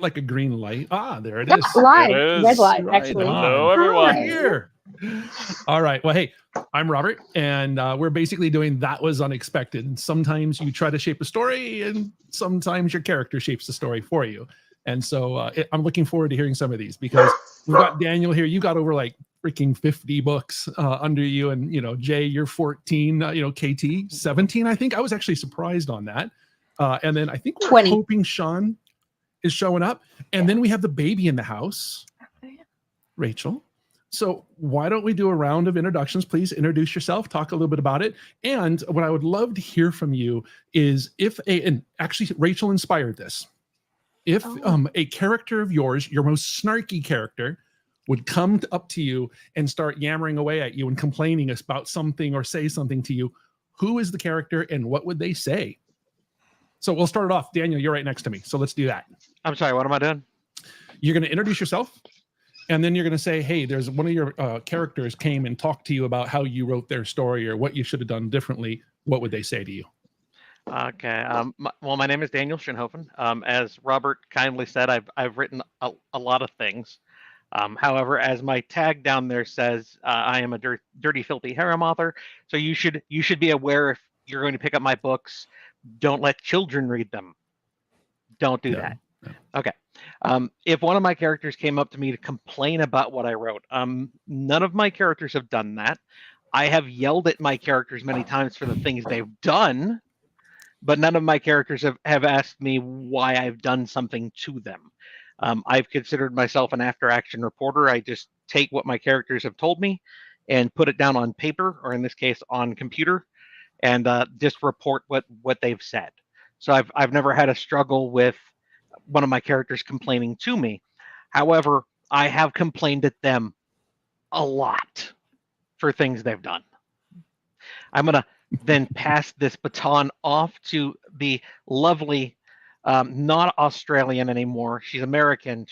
like a green light. Ah, there it is. Live, It is. red light, Right actually. on. Hello, We're everyone. here. All right. Well, hey, I'm Robert, and we're basically doing That Was Unexpected. Sometimes you try to shape a story, and sometimes your character shapes the story for you. And so I'm looking forward to hearing some of these because we've got Daniel here. You got over like freaking 50 books under you, and Jay, you're 14. KT 17. I think I was actually surprised on that. And then I think we're 20. hoping Sean is showing up, and then we have the baby in the house, Rachel. So why don't we do a round of introductions? Please introduce yourself, talk a little bit about it. And what I would love to hear from you is and actually Rachel inspired this. If a character of yours, your most snarky character, would come up to you and start yammering away at you and complaining about something or say something to you, who is the character and what would they say? So we'll start it off. Daniel, you're right next to me. So let's do that. I'm sorry, what am I doing? You're going to introduce yourself. And then you're going to say, hey, there's one of your characters came and talked to you about how you wrote their story or what you should have done differently. What would they say to you? Okay. My name is Daniel Schinhofen. As Robert kindly said, I've written a lot of things. However, as my tag down there says, I am a dirty, filthy harem author. So you should be aware if you're going to pick up my books, don't let children read them. Don't do that. No. Okay. If one of my characters came up to me to complain about what I wrote, none of my characters have done that. I have yelled at my characters many times for the things they've done, but none of my characters have asked me why I've done something to them. I've considered myself an after-action reporter. I just take what my characters have told me and put it down on paper, or in this case, on computer, and just report what they've said. So I've never had a struggle with one of my characters complaining to me. However, I have complained at them a lot for things they've done. I'm going to then pass this baton off to the lovely, not Australian anymore. She's American.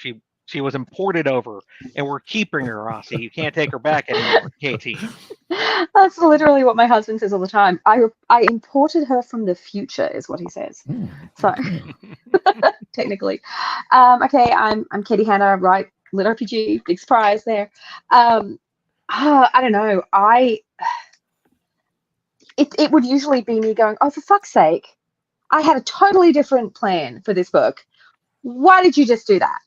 She was imported over, and we're keeping her, Rossi. You can't take her back anymore, KT. That's literally what my husband says all the time. I imported her from the future, is what he says. So, technically. Okay, I'm Katie Hanna, right? Lit RPG, big surprise there. I don't know. It would usually be me going, oh, for fuck's sake, I had a totally different plan for this book. Why did you just do that?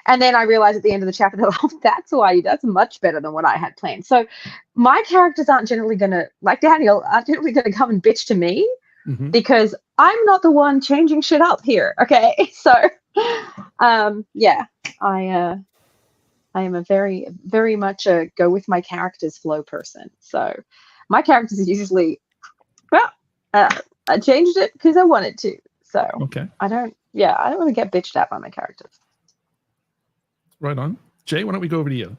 And then I realized at the end of the chapter, oh, that's much better than what I had planned. So my characters aren't generally going to, like Daniel, aren't generally going to come and bitch to me because I'm not the one changing shit up here. Okay. So, yeah, I am a very, very much a go with my characters flow person. So my characters are usually, well, I changed it because I wanted to. So okay. I don't want to get bitched at by my characters. Right on. Jay, why don't we go over to you?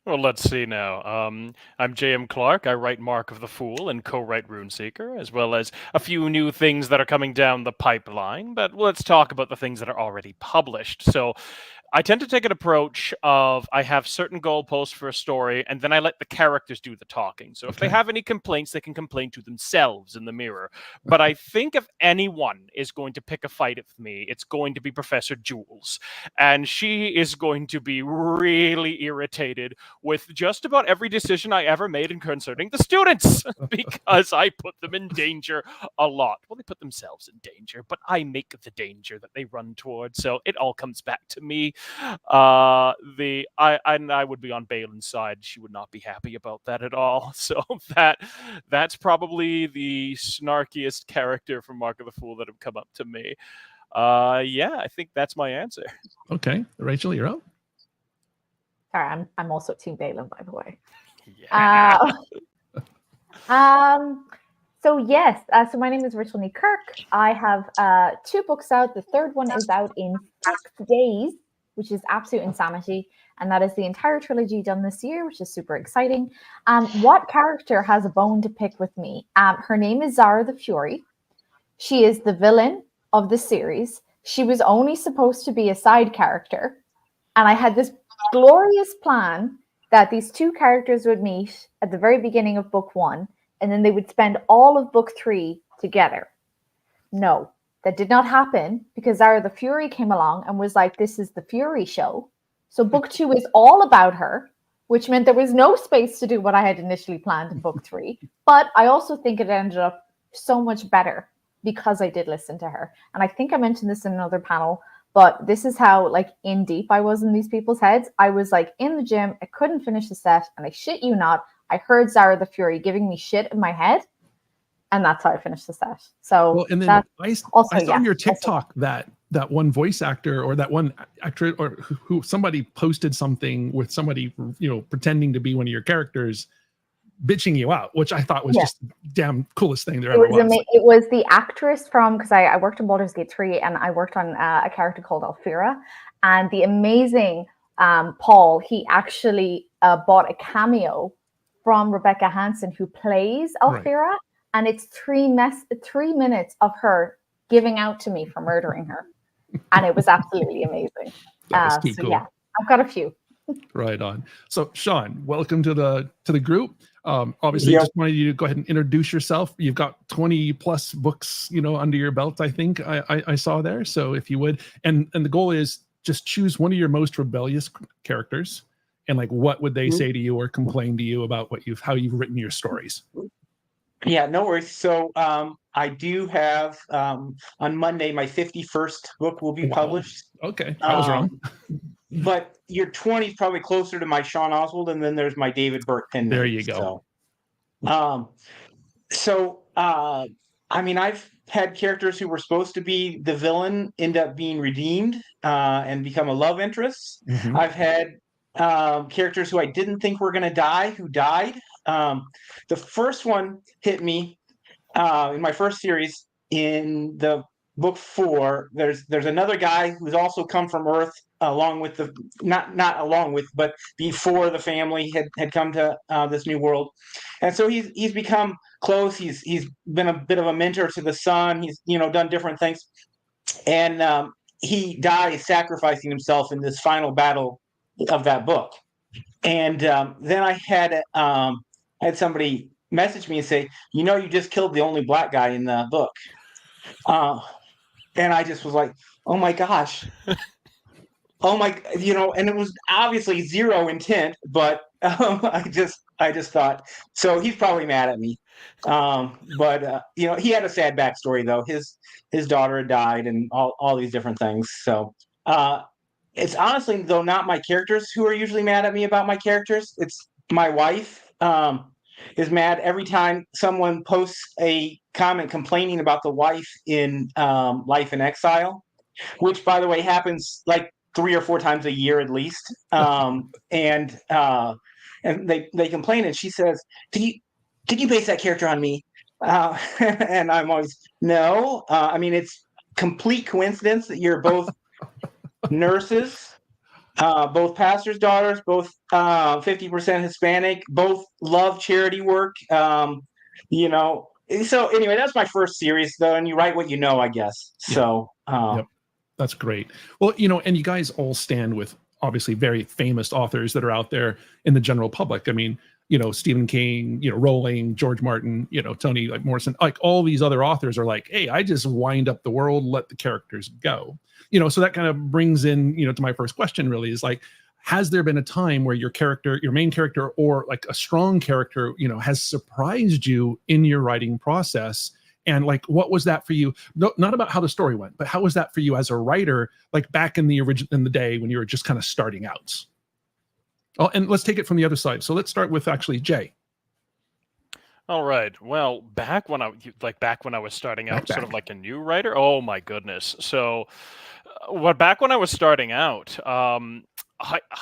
Well, let's see now. I'm J.M. Clark. I write Mark of the Fool and co-write Runeseeker, as well as a few new things that are coming down the pipeline. But let's talk about the things that are already published. So I tend to take an approach of I have certain goalposts for a story, and then I let the characters do the talking. So if they have any complaints, they can complain to themselves in the mirror. But I think if anyone is going to pick a fight with me, it's going to be Professor Jules. And she is going to be really irritated with just about every decision I ever made in concerning the students because I put them in danger a lot. Well, they put themselves in danger, but I make the danger that they run towards. So it all comes back to me. I would be on Balin's side. She would not be happy about that at all. So that's probably the snarkiest character from Mark of the Fool that have come up to me. Yeah, I think that's my answer. Okay, Rachel, you're up. Sorry, I'm also Team Balin, by the way. Yeah. So yes, so my name is Rachel Nee Kirk. I have 2 books out. The third one is out in 6 days, which is absolute insanity. And that is the entire trilogy done this year, which is super exciting. What character has a bone to pick with me? Her name is Zara the Fury. She is the villain of the series. She was only supposed to be a side character. And I had this glorious plan that these 2 characters would meet at the very beginning of book 1, and then they would spend all of book 3 together. No, That did not happen because Zara the Fury came along and was like, this is the Fury show. So book 2 is all about her, which meant there was no space to do what I had initially planned in book 3. But I also think it ended up so much better because I did listen to her. And I think I mentioned this in another panel, but this is how like in deep I was in these people's heads. I was like in the gym, I couldn't finish the set, and I shit you not, I heard Zara the Fury giving me shit in my head. And that's how I finished the set. So Well, and then I saw yeah, on your TikTok that one voice actor or that one actor or who somebody posted something with somebody, you know, pretending to be one of your characters, bitching you out, which I thought was just the damn coolest thing there ever was. It was the actress from, because I worked in Baldur's Gate 3 and I worked on a character called Alfira, and the amazing Paul, he actually bought a cameo from Rebecca Hansen, who plays Alfira. Right. And it's 3 minutes of her giving out to me for murdering her. And it was absolutely amazing. That was too cool. Yeah, I've got a few. Right on. So Sean, welcome to the group. Obviously, just wanted you to go ahead and introduce yourself. You've got 20 plus books, you know, under your belt, I think I saw there. So if you would, and the goal is just choose one of your most rebellious characters, and like, what would they say to you or complain to you about how you've written your stories? Yeah, no worries. So I do have on Monday, my 51st book will be published. Okay, I was wrong. But your 20 is probably closer to my Sean Oswald, and then there's my David Burke pen. There you go. I mean, I've had characters who were supposed to be the villain end up being redeemed and become a love interest. Mm-hmm. I've had characters who I didn't think were going to die who died. The first one hit me in my first series in the book 4. There's another guy who's also come from Earth along with but before the family had come to this new world, and so he's become close. He's been a bit of a mentor to the son. He's done different things, and he dies sacrificing himself in this final battle of that book. And then I had somebody message me and say, you just killed the only black guy in the book. And I just was like, oh my gosh. Oh my, and it was obviously zero intent, but I just thought, so he's probably mad at me. But he had a sad backstory though. His daughter had died and all these different things. So it's honestly though not my characters who are usually mad at me about my characters. It's my wife is mad every time someone posts a comment complaining about the wife in Life in Exile, which by the way happens like 3 or 4 times a year at least. And they complain, and she says, did you base that character on me? And I'm always, no. I mean, it's complete coincidence that you're both nurses, both pastors' daughters, both 50% Hispanic, both love charity work. So anyway, that's my first series though, and you write what you know, I guess. So yep. That's great. Well, and you guys all stand with obviously very famous authors that are out there in the general public. I mean, Stephen King, Rowling, George Martin, Toni Morrison, like all these other authors are like, hey, I just wind up the world, let the characters go. So that kind of brings in, to my first question really is like, has there been a time where your main character or like a strong character, has surprised you in your writing process? And like, what was that for you? No, not about how the story went, but how was that for you as a writer, like back in the day when you were just kind of starting out? Oh, and let's take it from the other side. So let's start with actually Jay. All right. Well, back when I was starting out, sort of like a new writer. Oh my goodness. So, back when I was starting out,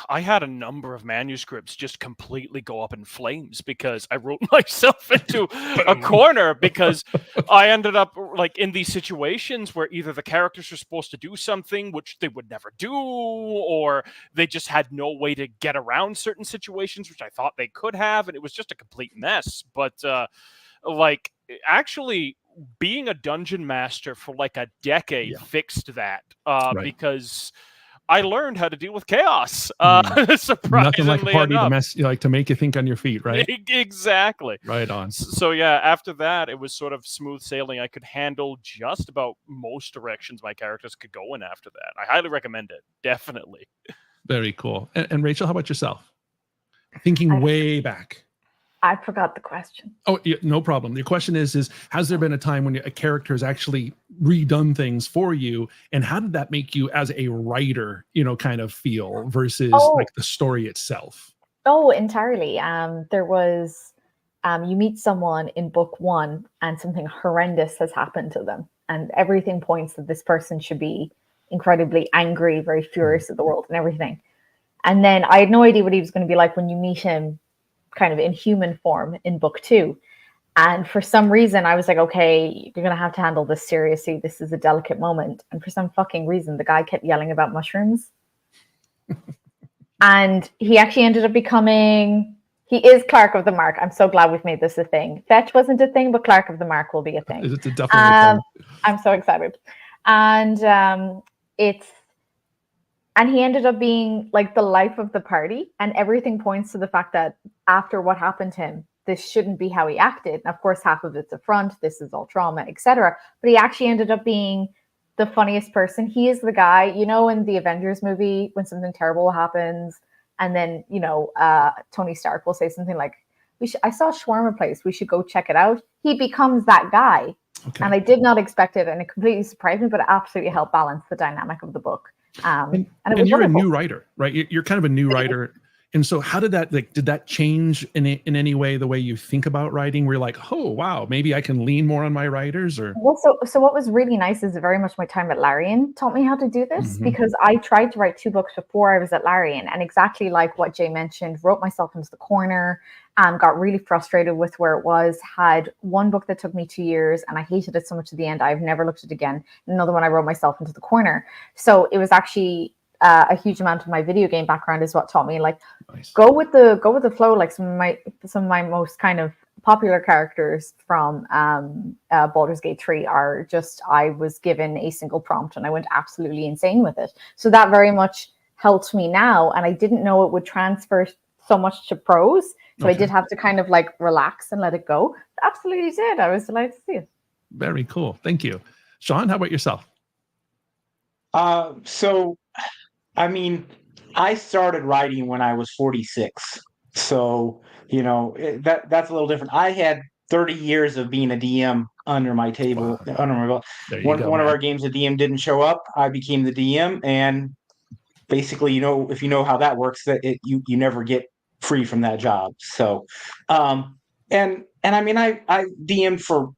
I had a number of manuscripts just completely go up in flames because I wrote myself into a corner because I ended up like in these situations where either the characters are supposed to do something which they would never do, or they just had no way to get around certain situations which I thought they could have, and it was just a complete mess. But actually being a dungeon master for like a decade fixed that because I learned how to deal with chaos. Surprisingly Nothing like a party enough. to make you think on your feet, right? Exactly. Right on. So yeah, after that, it was sort of smooth sailing. I could handle just about most directions my characters could go in after that. I highly recommend it. Definitely. Very cool. And Rachel, how about yourself? Thinking way back. I forgot the question. Oh, yeah, no problem. The question is has there been a time when a character has actually redone things for you, and how did that make you as a writer, kind of feel versus like the story itself? Oh, entirely. There was, you meet someone in book 1 and something horrendous has happened to them, and everything points that this person should be incredibly angry, very furious at the world and everything. And then I had no idea what he was going to be like when you meet him kind of in human form in book 2. And for some reason, I was like, okay, you're going to have to handle this seriously. This is a delicate moment. And for some fucking reason, the guy kept yelling about mushrooms. And he actually ended up becoming, he is Clerk of the Mark. I'm so glad we've made this a thing. Fetch wasn't a thing, but Clerk of the Mark will be a thing. It's definitely a thing. I'm so excited. And and he ended up being like the life of the party, and everything points to the fact that after what happened to him, this shouldn't be how he acted. And of course, half of it's a front. This is all trauma, etc. But he actually ended up being the funniest person. He is the guy, in the Avengers movie when something terrible happens, and then Tony Stark will say something like, I saw a shawarma place. We should go check it out. He becomes that guy. Okay. And I did not expect it, and it completely surprised me, but it absolutely helped balance the dynamic of the book. And you're wonderful. A new writer, right? You're kind of a new writer. And so how did that, did that change in any way the way you think about writing? Where you're like, oh, wow, maybe I can lean more on my writers? Or well, so what was really nice is very much my time at Larian taught me how to do this, because I tried to write 2 books before I was at Larian, and exactly like what Jay mentioned, wrote myself into the corner, got really frustrated with where it was, had 1 book that took me 2 years, and I hated it so much at the end, I've never looked at it again. Another one I wrote myself into the corner. So it was actually a huge amount of my video game background is what taught me, like, nice. go with the flow. Like some of my most kind of popular characters from Baldur's Gate 3 are just, I was given a single prompt and I went absolutely insane with it. So that very much helped me now, and I didn't know it would transfer so much to prose. So I did have to kind of like relax and let it go. Absolutely did. I was delighted to see it. Very cool. Thank you. Sean, how about yourself? So, I mean, I started writing when I was 46. So, that's a little different. I had 30 years of being a DM under my table, under my belt. One of our games, the DM didn't show up. I became the DM, and basically, if you know how that works, that you never get free from that job. So, and I mean, I DM'd for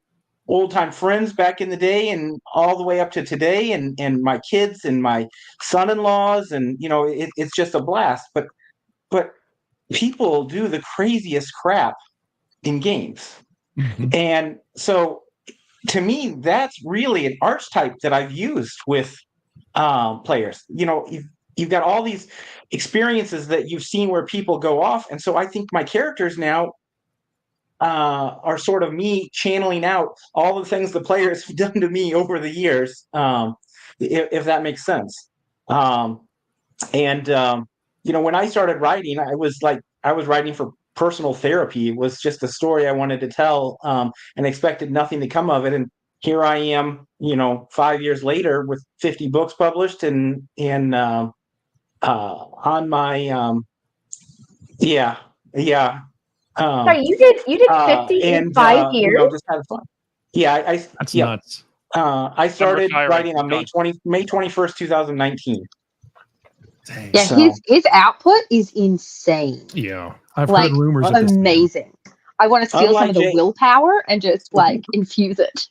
old time friends back in the day, and all the way up to today, and my kids and my son-in-laws, and it's just a blast. But people do the craziest crap in games, and so to me, that's really an archetype that I've used with players. You've got all these experiences that you've seen where people go off, and so I think my characters now are sort of me channeling out all the things the players have done to me over the years, if that makes sense. When I started writing, I was writing for personal therapy. It was just a story I wanted to tell, and expected nothing to come of it. And here I am, 5 years later with 50 books published, and on my Sorry, you did 50 in 5 years? Just had fun. Yeah, that's nuts. I started writing on May 21st, 2019. Dang. Yeah, his output is insane. Yeah, I've heard rumors of this. Amazing. I want to steal some of the willpower and just infuse it.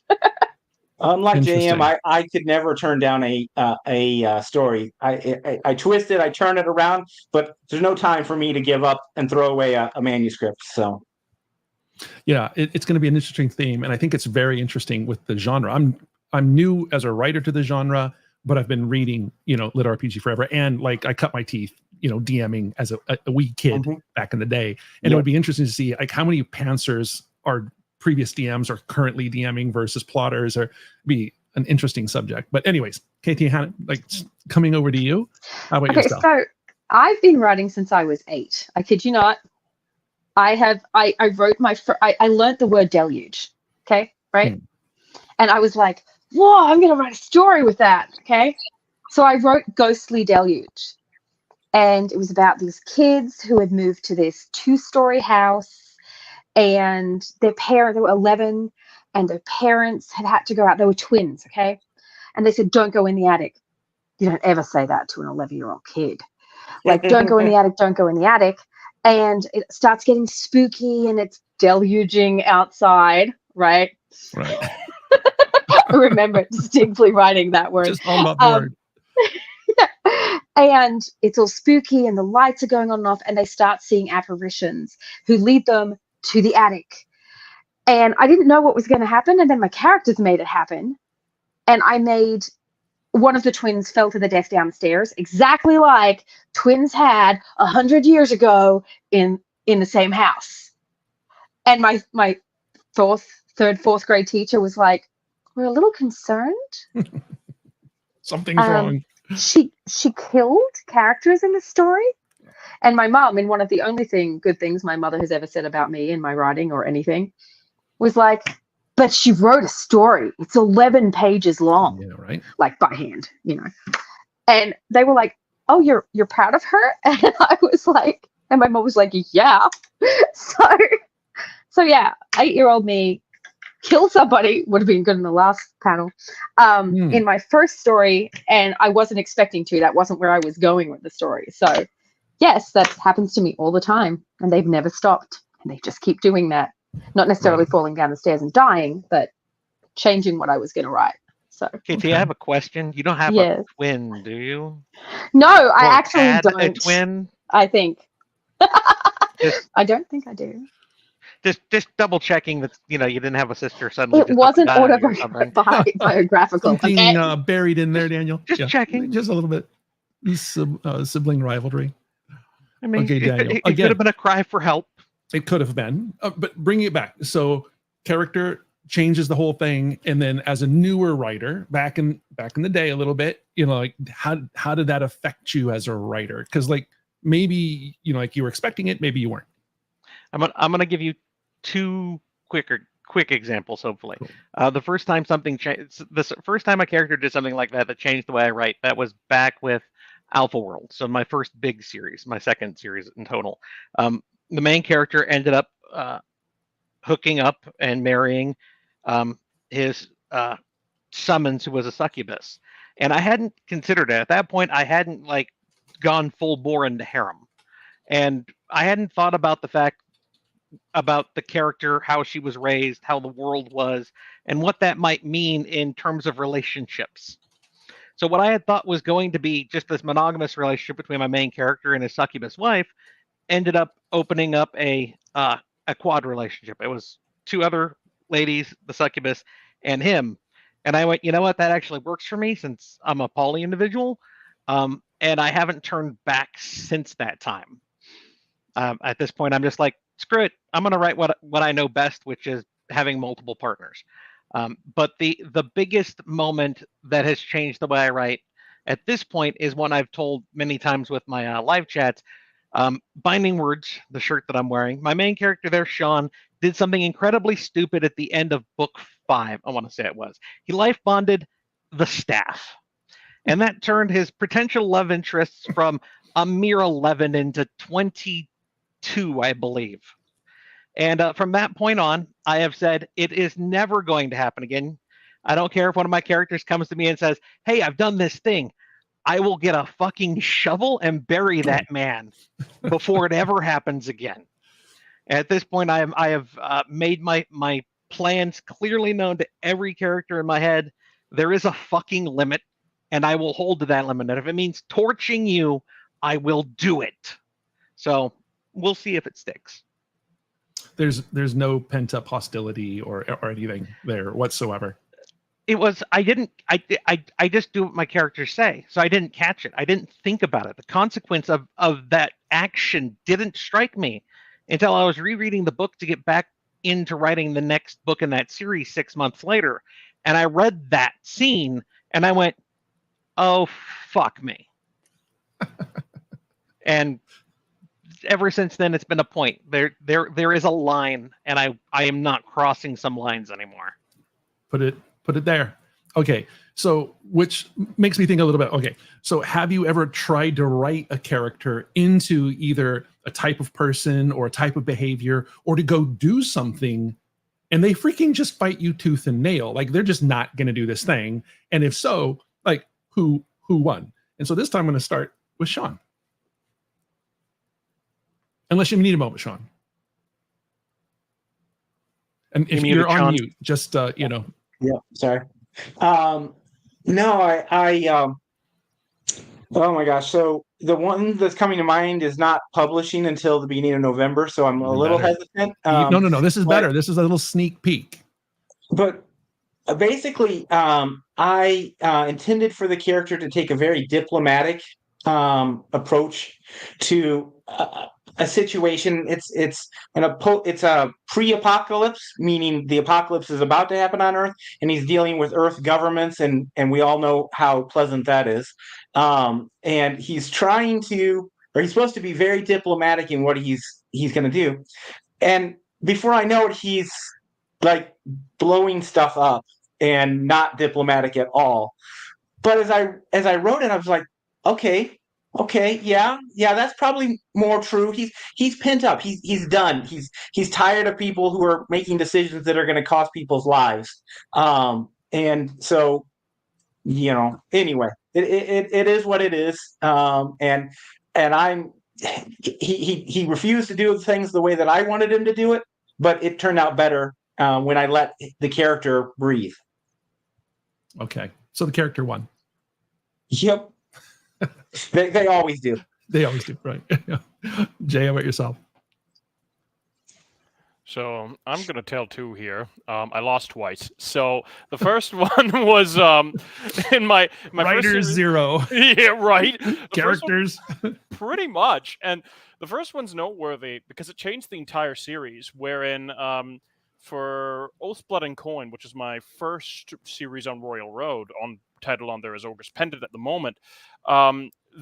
Unlike JM, I could never turn down a story. I twist it, I turn it around, but there's no time for me to give up and throw away a manuscript. So, yeah, it's going to be an interesting theme, and I think it's very interesting with the genre. I'm new as a writer to the genre, but I've been reading, lit RPG forever, and like I cut my teeth, DMing as a wee kid back in the day, and it would be interesting to see like how many pantsers are previous DMs are currently DMing versus plotters, or be an interesting subject. But anyways, Katie, coming over to you. How about yourself? So I've been writing since I was 8. I kid you not. I wrote I learned the word deluge. Okay, right? And I was like, whoa, I'm gonna write a story with that. Okay. So I wrote Ghostly Deluge. And it was about these kids who had moved to this 2-story house, and they were 11, and their parents had to go out. They were twins, okay? And they said, don't go in the attic. You don't ever say that to an 11-year-old kid. Like, don't go in the attic, don't go in the attic. And it starts getting spooky, and it's deluging outside, right? Right. I remember distinctly writing that word. Just on my board. And it's all spooky, and the lights are going on and off, and they start seeing apparitions who lead them to the attic. And I didn't know what was going to happen, and then my characters made it happen. And I made one of the twins fell to the death downstairs, exactly like twins had 100 years ago in the same house. And my fourth grade teacher was like, "We're a little concerned. Something's wrong." She killed characters in the story. And my mom, in one of the only good things my mother has ever said about me in my writing or anything, was like, but she wrote a story. It's 11 pages long. Yeah, right. Like by hand, And they were like, oh, you're proud of her? And I was like, and my mom was like, yeah. So yeah, 8-year-old me kill somebody would have been good in the last panel. In my first story, and I wasn't expecting to. That wasn't where I was going with the story. So yes, that happens to me all the time, and they've never stopped, and they just keep doing that. Not necessarily falling down the stairs and dying, but changing what I was going to write. So, Katie, I have a question. You don't have a twin, do you? No, I actually don't. A twin? I think. I don't think I do. Just double checking that you didn't have a sister suddenly. It wasn't autobiographical. Something buried in there, Daniel. Just checking. Just a little bit. Sibling rivalry. I mean, okay, Daniel. It could have been a cry for help. It could have been, but bringing it back. So character changes the whole thing, and then as a newer writer, back in the day, a little bit, like how did that affect you as a writer? Because maybe like you were expecting it, maybe you weren't. I'm gonna give you 2 quick examples, hopefully. Cool. The first time something changed, the first time a character did something like that changed the way I write, that was back with Alpha World. So my first big series, my second series in total. The main character ended up hooking up and marrying his summons, who was a succubus. And I hadn't considered it. At that point, I hadn't gone full bore into harem. And I hadn't thought about the fact about the character, how she was raised, how the world was, and what that might mean in terms of relationships. So what I had thought was going to be just this monogamous relationship between my main character and his succubus wife ended up opening up a quad relationship. It was 2 other ladies, the succubus and him. And I went, you know what, that actually works for me since I'm a poly individual. And I haven't turned back since that time. At this point, I'm just like, screw it. I'm going to write what I know best, which is having multiple partners. But the biggest moment that has changed the way I write at this point is one I've told many times with my live chats. Binding Words, the shirt that I'm wearing, my main character there, Sean, did something incredibly stupid at the end of book 5. I want to say it was. He life bonded the staff. And that turned his potential love interests from a mere 11 into 22, I believe. And from that point on, I have said it is never going to happen again. I don't care if one of my characters comes to me and says, hey, I've done this thing. I will get a fucking shovel and bury that man before it ever happens again. At this point, I have made my plans clearly known to every character in my head. There is a fucking limit, and I will hold to that limit. And if it means torching you, I will do it. So we'll see if it sticks. There's no pent up hostility or anything there whatsoever. It was, I just do what my characters say. So I didn't catch it. I didn't think about it. The consequence of that action didn't strike me until I was rereading the book to get back into writing the next book in that series 6 months later. And I read that scene and I went, oh, fuck me. And ever since then, it's been a point. There is a line, and I am not crossing some lines anymore. Put it there. Okay, so which makes me think a little bit. Okay, so have you ever tried to write a character into either a type of person or a type of behavior, or to go do something, and they freaking just fight you tooth and nail? Like they're just not going to do this thing. And if so, like who won? And so this time I'm going to start with Sean. Unless you need a moment, Sean. And if you're on mute, just you know. Yeah, sorry. No, oh my gosh. So the one that's coming to mind is not publishing until the beginning of November, so I'm a little hesitant. No. This is better. This is a little sneak peek. But basically, I intended for the character to take a very diplomatic approach to a situation. It's a pre-apocalypse, meaning the apocalypse is about to happen on Earth, and he's dealing with Earth governments, and we all know how pleasant that is. And he's supposed to be very diplomatic in what he's going to do. And before I know it, he's like blowing stuff up and not diplomatic at all. But as I wrote it, I was like, okay, yeah, that's probably more true. He's pent up. He's done. He's tired of people who are making decisions that are going to cost people's lives. And so, anyway, it is what it is. And he refused to do things the way that I wanted him to do it, but it turned out better when I let the character breathe. Okay, so the character won. Yep. They always do. They always do, right? Jay, how about yourself? So I'm going to tell two here. I lost twice. So the first one was in my Writer's zero. Yeah, right. Characters. Pretty much. And the first one's noteworthy because it changed the entire series, wherein for Oath, Blood, and Coin, which is my first series on Royal Road, title on there is Ogre's Pendant at the moment,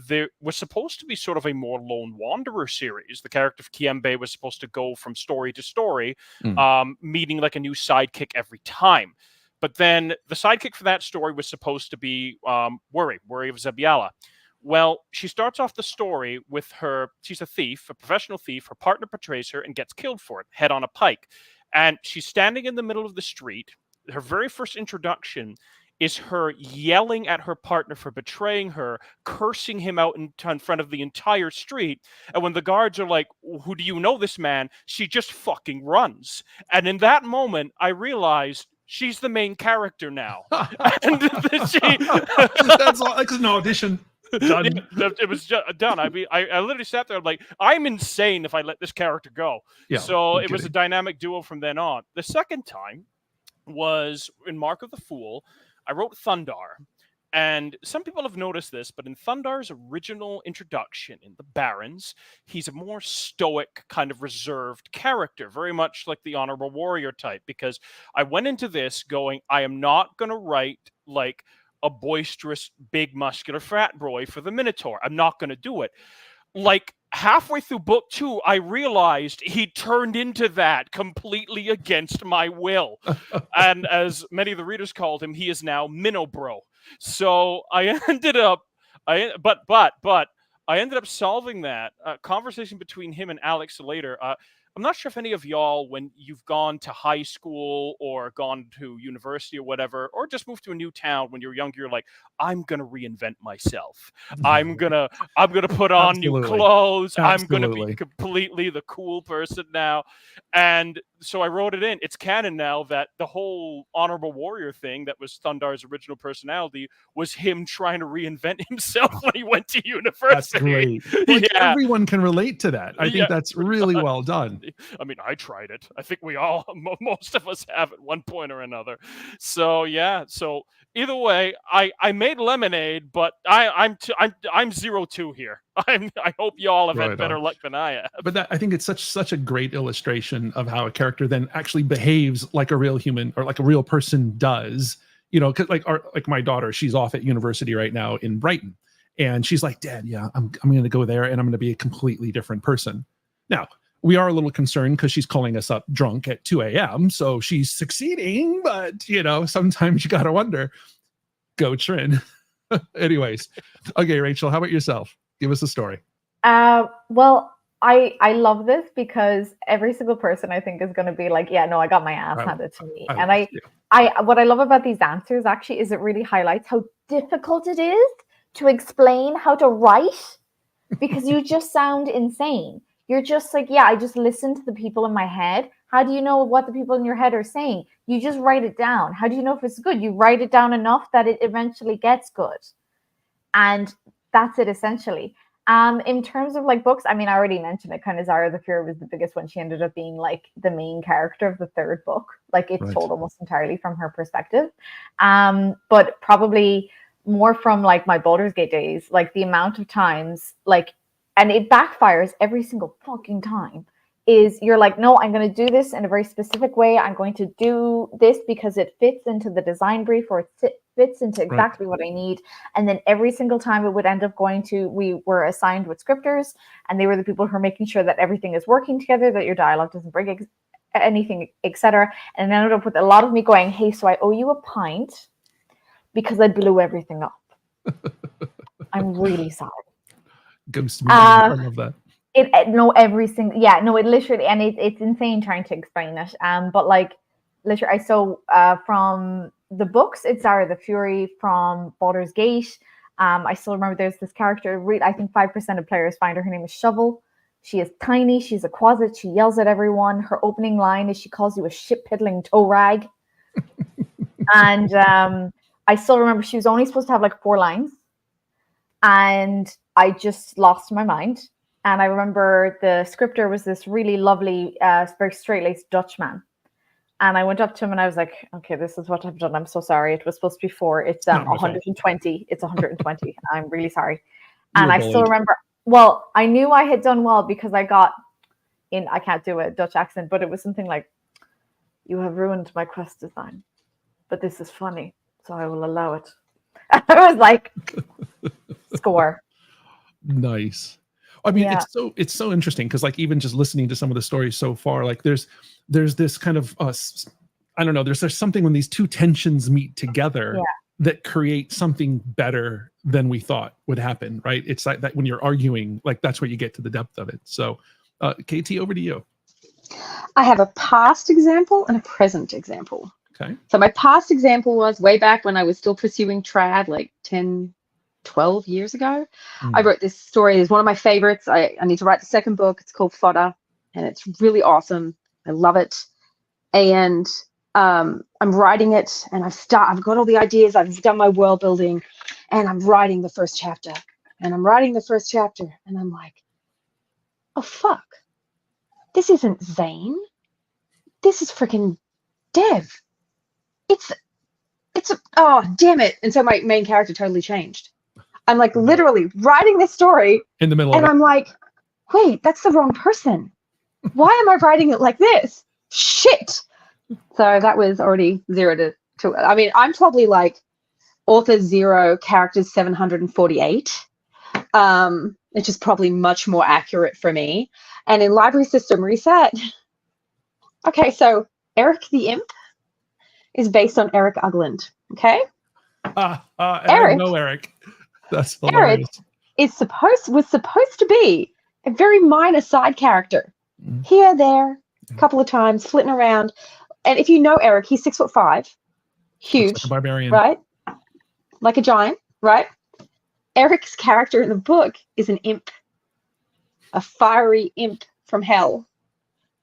there was supposed to be sort of a more Lone Wanderer series. The character of Kiembe was supposed to go from story to story, meeting like a new sidekick every time. But then the sidekick for that story was supposed to be Worry of Zebiala. Well, she starts off the story with she's a thief, a professional thief. Her partner betrays her and gets killed for it, head on a pike. And she's standing in the middle of the street. Her very first introduction is her yelling at her partner for betraying her, cursing him out in front of the entire street. And when the guards are like, who do you know this man? She just fucking runs. And in that moment, I realized she's the main character now. And that's like an audition. Done. It was just done. I literally sat there like, I'm insane if I let this character go. Yeah, so it was a dynamic duo from then on. The second time was in Mark of the Fool. I wrote Thundar, and some people have noticed this, but in Thundar's original introduction in the Barrens, he's a more stoic, kind of reserved character, very much like the Honorable Warrior type, because I went into this going, I am not going to write like a boisterous, big, muscular frat boy for the Minotaur. I'm not going to do it. Like, halfway through book 2, I realized he turned into that completely against my will. And as many of the readers called him, he is now Minobro. So I ended up, but I ended up solving that conversation between him and Alex later. I'm not sure if any of y'all, when you've gone to high school or gone to university or whatever, or just moved to a new town when you're younger, you're like, I'm gonna reinvent myself. I'm gonna put on new clothes. Absolutely. I'm gonna be completely the cool person now. And so I wrote it in. It's canon now that the whole Honorable Warrior thing that was Thundar's original personality was him trying to reinvent himself when he went to university. That's great. Like, everyone can relate to that. I think that's really well done. I mean, I tried it. I think we all, most of us have at one point or another. So yeah. So either way, I made lemonade, but I'm 0-2 here. I hope y'all have had better luck than I have. But I think it's such a great illustration of how a character then actually behaves like a real human or like a real person does. you know, cause like my daughter, she's off at university right now in Brighton, and she's like, Dad, yeah, I'm going to go there and I'm going to be a completely different person. Now, we are a little concerned because she's calling us up drunk at 2 a.m. So she's succeeding, but you know, sometimes you got to wonder. Go Trin. Anyways, okay, Rachel, how about yourself? Give us a story. Well, I love this because every single person I think is going to be like, yeah, no, I got my ass handed to me. And what I love about these answers actually is it really highlights how difficult it is to explain how to write because you just sound insane. You're just like, yeah, I just listen to the people in my head. How do you know what the people in your head are saying? You just write it down. How do you know if it's good? You write it down enough that it eventually gets good. And that's it essentially. In terms of like books, I mean, I already mentioned it, kind of Zara the Fury was the biggest one. She ended up being like the main character of the third book. Like it's told almost entirely from her perspective. But probably more from like my Baldur's Gate days, like the amount of times like, and it backfires every single fucking time, is you're like, no, I'm going to do this in a very specific way. I'm going to do this because it fits into the design brief or it fits into exactly what I need. And then every single time it would end up going to, we were assigned with scripters and they were the people who are making sure that everything is working together, that your dialogue doesn't break anything, etc. And it ended up with a lot of me going, hey, so I owe you a pint because I blew everything up. I'm really sorry. Ghost movie. I love that. Every single, it literally, and it's insane trying to explain it. But like literally, from the books, it's Zara the Fury. From Baldur's Gate, I still remember there's this character. I think 5% of players find her. Her name is Shovel. She is tiny. She's a quasit. She yells at everyone. Her opening line is she calls you a shit piddling toe rag. And I still remember she was only supposed to have like 4 lines. And I just lost my mind. And I remember the scripter was this really lovely, very straight-laced Dutchman. And I went up to him and I was like, okay, this is what I've done. I'm so sorry. It was supposed to be 4. It's 120. It's 120. I'm really sorry. And I still remember, well, I knew I had done well because I got in, I can't do a Dutch accent, but it was something like, you have ruined my quest design, but this is funny, so I will allow it. I was like, score. Nice. I mean, it's so interesting because like even just listening to some of the stories so far, like there's this kind of I don't know, there's something when these two tensions meet together that create something better than we thought would happen, right? It's like that when you're arguing, like that's where you get to the depth of it. So KT, over to you. I have a past example and a present example. Okay. So my past example was way back when I was still pursuing trad, like 10, 12 years ago. I wrote this story. It's one of my favorites. I need to write the second book. It's called Fodder, and it's really awesome. I love it. And I'm writing it, and I've got all the ideas. I've done my world building, and I'm writing the first chapter. And I'm like, oh, fuck. This isn't Zane. This is freaking Dev. Oh, damn it. And so my main character totally changed. I'm like literally writing this story in the middle and I'm like, wait, that's the wrong person. Why am I writing it like this? Shit. So that was already 0 to I mean, I'm probably like author 0, characters 748. Which is probably much more accurate for me. And in library system reset, okay, so Eric the Imp is based on Eric Ugland. Okay. Eric. I know Eric. That's hilarious. Eric was supposed to be a very minor side character. Here, there, a couple of times, flitting around. And if you know Eric, he's 6'5", huge, like a barbarian, right? Like a giant, right? Eric's character in the book is an imp, a fiery imp from hell,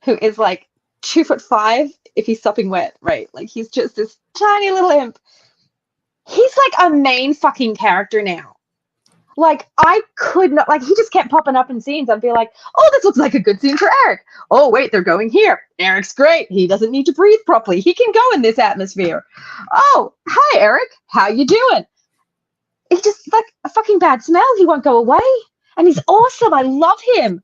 who is like 2'5" if he's sopping wet, right? Like he's just this tiny little imp. He's like a main fucking character now. Like I could not, like he just kept popping up in scenes. I'd be like, oh, this looks like a good scene for Eric. Oh, wait, they're going here. Eric's great. He doesn't need to breathe properly. He can go in this atmosphere. Oh, hi, Eric. How you doing? He just like a fucking bad smell. He won't go away. And he's awesome. I love him.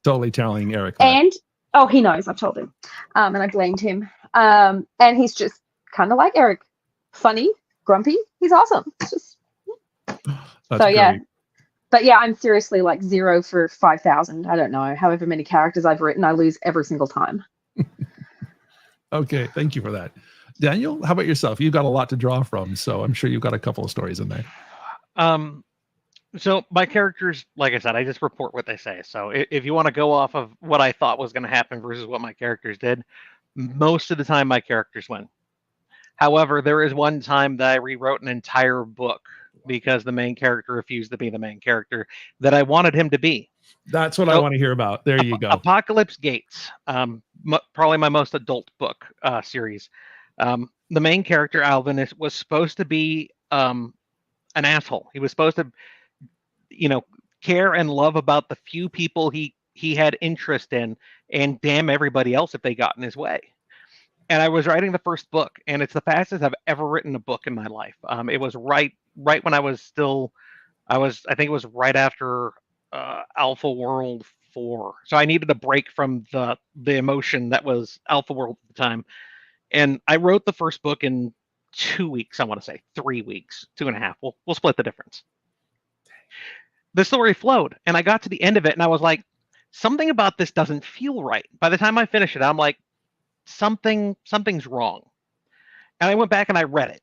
Totally telling Eric. And oh, he knows. I've told him. And I blamed him. And he's just kind of like Eric. funny, grumpy. He's awesome. It's just That's so yeah. great. But yeah, I'm seriously like 0 for 5,000. I don't know. However many characters I've written, I lose every single time. Okay, thank you for that. Daniel, how about yourself? You've got a lot to draw from, so I'm sure you've got a couple of stories in there. So my characters, like I said, I just report what they say. So if you want to go off of what I thought was going to happen versus what my characters did, most of the time my characters win. However, there is one time that I rewrote an entire book because the main character refused to be the main character that I wanted him to be. That's what I want to hear about. There you go. Apocalypse Gates, probably my most adult book series. The main character, Alvin, was supposed to be an asshole. He was supposed to, care and love about the few people he had interest in, and damn everybody else if they got in his way. And I was writing the first book, and it's the fastest I've ever written a book in my life. It was right when I think it was right after Alpha World 4. So I needed a break from the emotion that was Alpha World at the time. And I wrote the first book in 2 weeks, I want to say 3 weeks, 2.5. We'll split the difference. The story flowed, and I got to the end of it, and I was like, something about this doesn't feel right. By the time I finished it, I'm like, something's wrong. And I went back and I read it.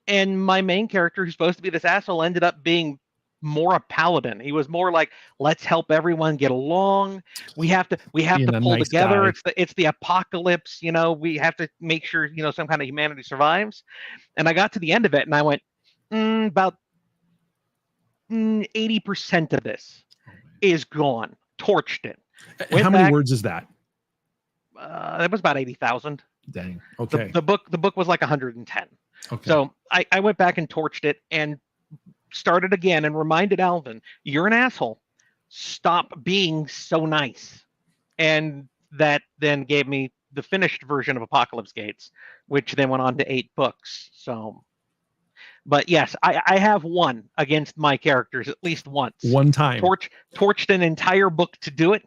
And my main character, who's supposed to be this asshole, ended up being more a paladin. He was more like, let's help everyone get along. We have to pull nice together. Guy. It's the apocalypse, we have to make sure, some kind of humanity survives. And I got to the end of it and I went, about 80% of this is gone. Torched it. How many words is that? That was about 80,000. Dang. Okay. The book was like 110. Okay. So I went back and torched it and started again and reminded Alvin, you're an asshole. Stop being so nice. And that then gave me the finished version of Apocalypse Gates, which then went on to 8 books. So, but yes, I have won against my characters at least once. One time. Torched an entire book to do it.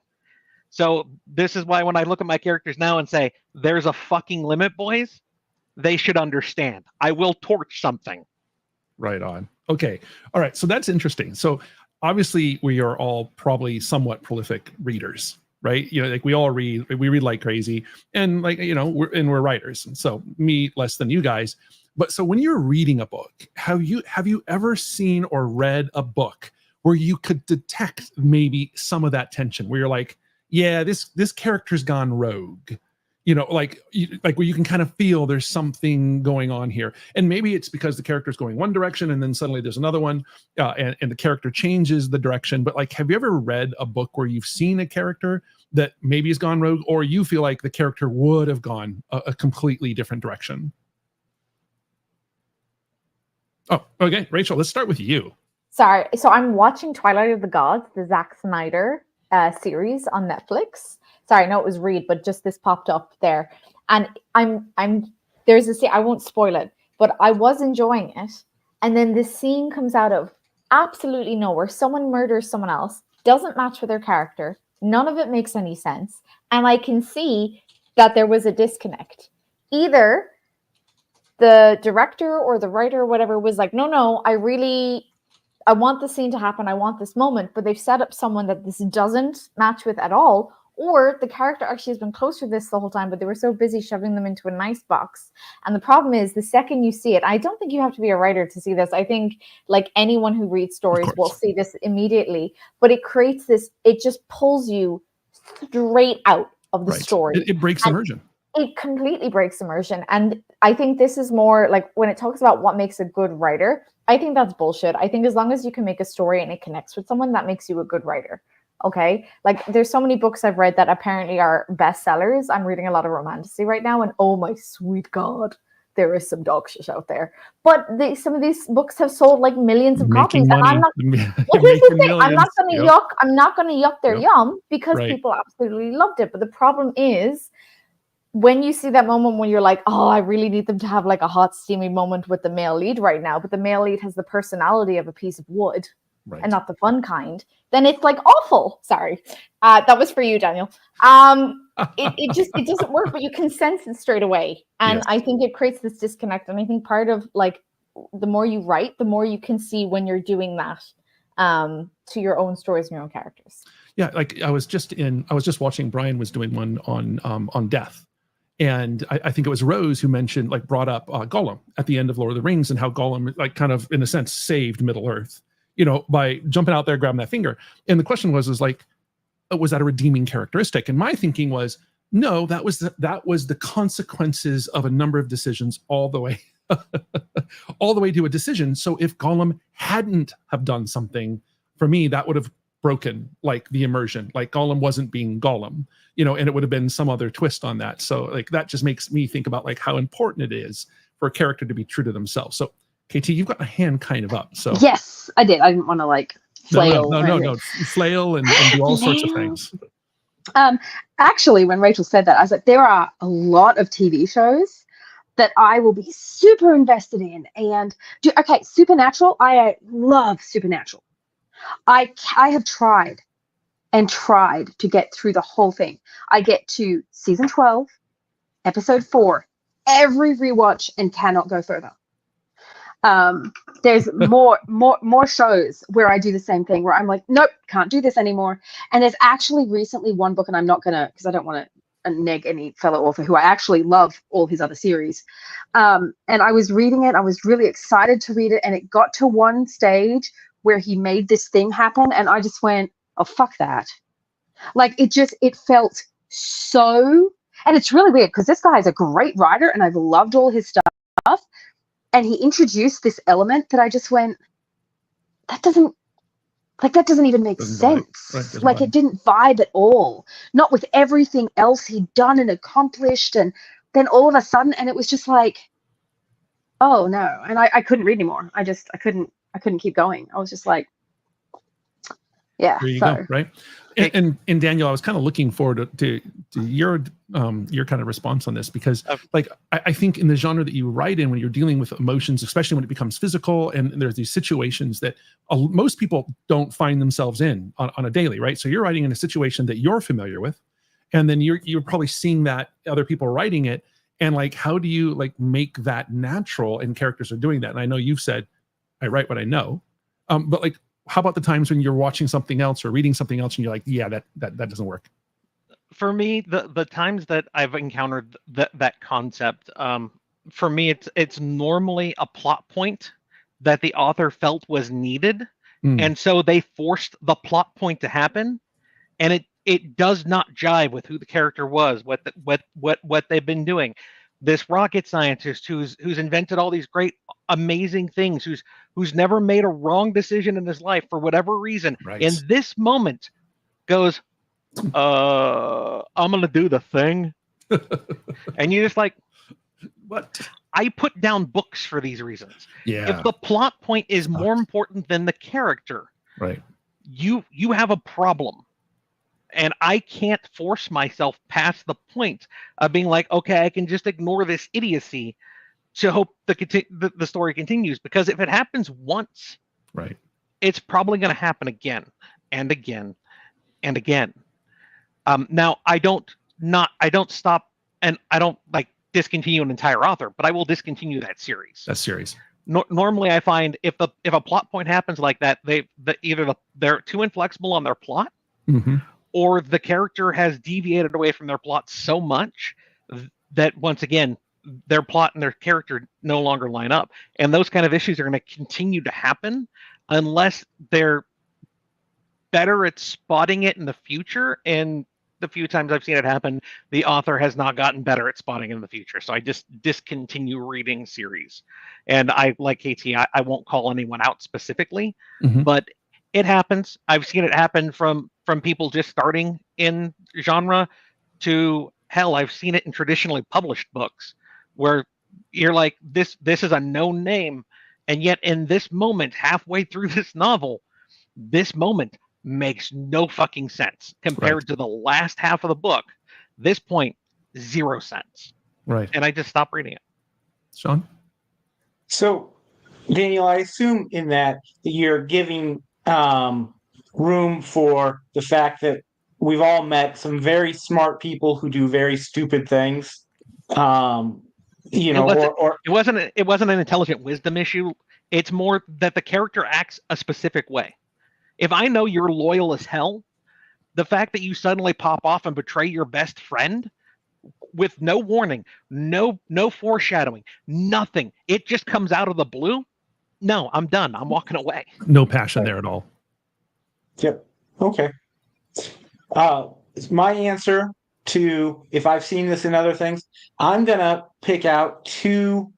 So this is why when I look at my characters now and say, there's a fucking limit, boys, they should understand. I will torch something. Right on. Okay. All right. So that's interesting. So obviously we are all probably somewhat prolific readers, right? Like we all read like crazy, and like, we're writers. And so me less than you guys. But so when you're reading a book, have you ever seen or read a book where you could detect maybe some of that tension where you're like, yeah, this character's gone rogue, like where you can kind of feel there's something going on here. And maybe it's because the character's going one direction and then suddenly there's another one, and the character changes the direction. But like, have you ever read a book where you've seen a character that maybe has gone rogue, or you feel like the character would have gone a completely different direction? Oh, okay. Rachel, let's start with you. Sorry. So I'm watching Twilight of the Gods, the Zack Snyder series on Netflix. Sorry, I know it was Reed, but just this popped up there. And there's a scene, I won't spoil it, but I was enjoying it. And then this scene comes out of absolutely nowhere. Someone murders someone else, doesn't match with their character. None of it makes any sense. And I can see that there was a disconnect. Either the director or the writer or whatever was like, no, I want the scene to happen. I want this moment, but they've set up someone that this doesn't match with at all. Or the character actually has been close to this the whole time, but they were so busy shoving them into a nice box. And the problem is, the second you see it, I don't think you have to be a writer to see this. I think like anyone who reads stories will see this immediately, but it creates this, it just pulls you straight out of the story. It breaks immersion. It completely breaks immersion. And I think this is more like when it talks about what makes a good writer, I think that's bullshit. I think as long as you can make a story and it connects with someone, that makes you a good writer. Okay. Like there's so many books I've read that apparently are bestsellers. I'm reading a lot of romantasy right now, and oh my sweet God, there is some dog shit out there. But some of these books have sold like millions of copies. Money. And I'm not, well, here's the thing, I'm not gonna yuck their yum because people absolutely loved it. But the problem is when you see that moment when you're like, oh, I really need them to have like a hot, steamy moment with the male lead right now, but the male lead has the personality of a piece of wood. Right. and not the fun kind, then it's like awful. Sorry. That was for you, Daniel. It doesn't work, but you can sense it straight away. And Yes. I think it creates this disconnect. And I think part of like the more you write, the more you can see when you're doing that to your own stories and your own characters. Yeah, like I was just watching, Brian was doing one on death. And I think it was Rose who mentioned, like, brought up Gollum at the end of Lord of the Rings, and how Gollum, like, kind of in a sense saved Middle Earth, you know, by jumping out there, grabbing that finger. And the question was like, was that a redeeming characteristic? And my thinking was, no, that was the consequences of a number of decisions all the way, all the way to a decision. So if Gollum hadn't have done something, for me, that would have broken like the immersion. Like Gollum wasn't being Gollum, you know, and it would have been some other twist on that. So like that just makes me think about like how important it is for a character to be true to themselves. So KT, you've got a hand kind of up. So Yes, I did. I didn't want to like flail. No, flail and do all sorts of things. Actually, when Rachel said that, I was like, there are a lot of TV shows that I will be super invested in. And okay, Supernatural. I love Supernatural. I have tried to get through the whole thing. I get to season 12, episode 4, every rewatch, and cannot go further. There's more shows where I do the same thing, where I'm like, nope, can't do this anymore. And there's actually recently one book, and I'm not gonna, because I don't want to neg any fellow author who I actually love all his other series. And I was reading it, I was really excited to read it, and it got to one stage where he made this thing happen, and I just went, oh, fuck that. Like, it felt so, and it's really weird, because this guy is a great writer, and I've loved all his stuff, and he introduced this element that I just went, that doesn't even make sense. Right, like, it didn't vibe at all. Not with everything else he'd done and accomplished, and then all of a sudden, and it was just like, oh no. And I couldn't read anymore. I couldn't keep going. I was just like, yeah. There you go, right? And Daniel, I was kind of looking forward to your kind of response on this, because like I think in the genre that you write in, when you're dealing with emotions, especially when it becomes physical, and there's these situations that most people don't find themselves in on a daily, right? So you're writing in a situation that you're familiar with, and then you're probably seeing that other people writing it, and like, how do you like make that natural, and characters are doing that? And I know you've said, I write what I know, but like, how about the times when you're watching something else or reading something else and you're like, yeah, that doesn't work? For me, the times that I've encountered that concept, for me, it's normally a plot point that the author felt was needed, and so they forced the plot point to happen, and it does not jive with who the character was, what they've been doing. This rocket scientist who's invented all these great, amazing things, who's never made a wrong decision in his life for whatever reason, Right. in this moment goes, I'm gonna do the thing. And you're just like, What? I put down books for these reasons. Yeah. If the plot point is more important than the character, Right. you have a problem. And I can't force myself past the point of being like, okay, I can just ignore this idiocy to hope the story continues. Because if it happens once, Right, it's probably going to happen again and again and again. Now, I don't stop, and I don't like discontinue an entire author, but I will discontinue that series. that series. Normally, I find if a plot point happens like that, they're too inflexible on their plot, or the character has deviated away from their plot so much that, once again, their plot and their character no longer line up. And those kind of issues are going to continue to happen unless they're better at spotting it in the future. And the few times I've seen it happen, the author has not gotten better at spotting it in the future. So I just discontinue reading series. And I, like KT, I won't call anyone out specifically, but it happens. I've seen it happen from people just starting in genre to, hell, I've seen it in traditionally published books where you're like, this is a known name, and yet in this moment, halfway through this novel, this moment makes no fucking sense compared to the last half of the book. This point, 0 sense. Right. And I just stopped reading it. Sean? So, Daniel, I assume in that you're giving room for the fact that we've all met some very smart people who do very stupid things. You know, it wasn't an intelligent wisdom issue. It's more that the character acts a specific way. If I know you're loyal as hell, the fact that you suddenly pop off and betray your best friend with no warning, no foreshadowing, nothing, it just comes out of the blue. No, I'm done. I'm walking away. No passion there at all. Yep. Okay. My answer to, if I've seen this in other things, I'm gonna pick out two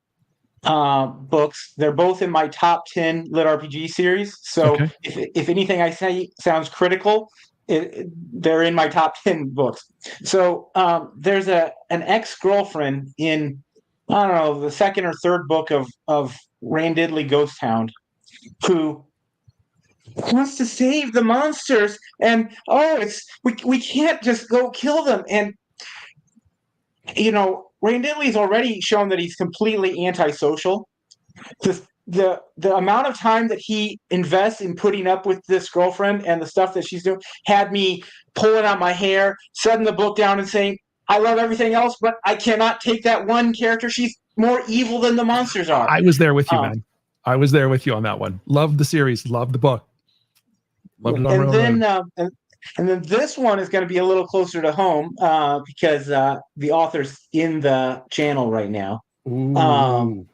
books. They're both in my top 10 lit RPG series. So Okay. if anything I say sounds critical, they're in my top 10 books. So there's an ex-girlfriend in, I don't know, the second or third book of Rand Diddley Ghost Hound, who wants to save the monsters, and we can't just go kill them. And you know, Rand Diddley's already shown that he's completely antisocial. The amount of time that he invests in putting up with this girlfriend and the stuff that she's doing had me pulling out my hair, setting the book down and saying, I love everything else, but I cannot take that one character. She's more evil than the monsters are. I was there with you, man. I was there with you on that one. Loved the series, loved the book. Loved it on and then this one is going to be a little closer to home because the author's in the channel right now. Ooh.